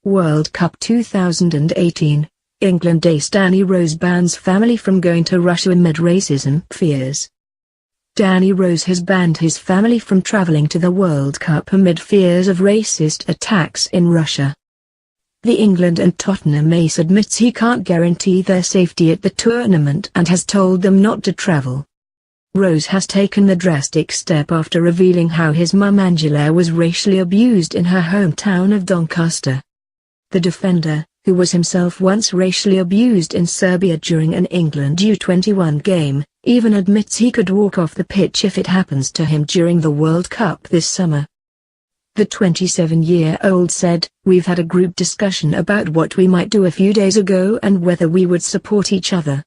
World Cup 2018, England ace Danny Rose bans family from going to Russia amid racism fears. Danny Rose has banned his family from traveling to the World Cup amid fears of racist attacks in Russia. The England and Tottenham ace admits he can't guarantee their safety at the tournament and has told them not to travel. Rose has taken the drastic step after revealing how his mum Angela was racially abused in her hometown of Doncaster. The defender, who was himself once racially abused in Serbia during an England U21 game, even admits he could walk off the pitch if it happens to him during the World Cup this summer. The 27-year-old said, "We've had a group discussion about what we might do a few days ago and whether we would support each other.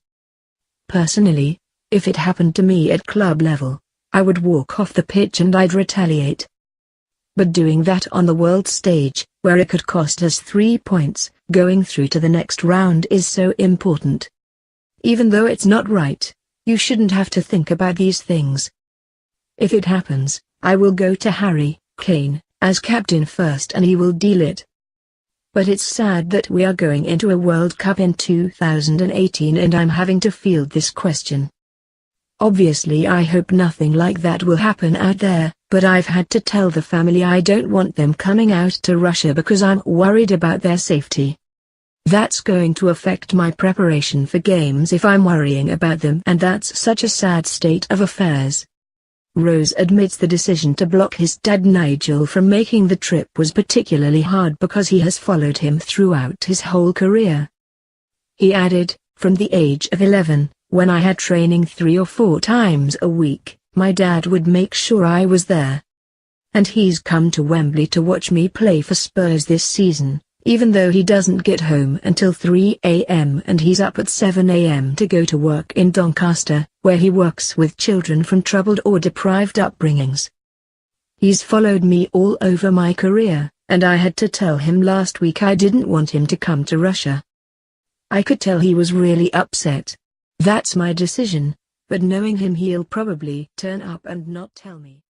Personally, if it happened to me at club level, I would walk off the pitch and I'd retaliate. But doing that on the world stage, where it could cost us 3 points, going through to the next round is so important. Even though it's not right, you shouldn't have to think about these things. If it happens, I will go to Harry Kane as captain first and he will deal it. But it's sad that we are going into a World Cup in 2018 and I'm having to field this question. Obviously I hope nothing like that will happen out there, but I've had to tell the family I don't want them coming out to Russia because I'm worried about their safety. That's going to affect my preparation for games if I'm worrying about them, and that's such a sad state of affairs." Rose admits the decision to block his dad Nigel from making the trip was particularly hard because he has followed him throughout his whole career. He added, "From the age of 11, when I had training 3 or 4 times a week, my dad would make sure I was there. And he's come to Wembley to watch me play for Spurs this season, even though he doesn't get home until 3 a.m. and he's up at 7 a.m. to go to work in Doncaster, where he works with children from troubled or deprived upbringings. He's followed me all over my career, and I had to tell him last week I didn't want him to come to Russia. I could tell he was really upset. That's my decision, but knowing him he'll probably turn up and not tell me."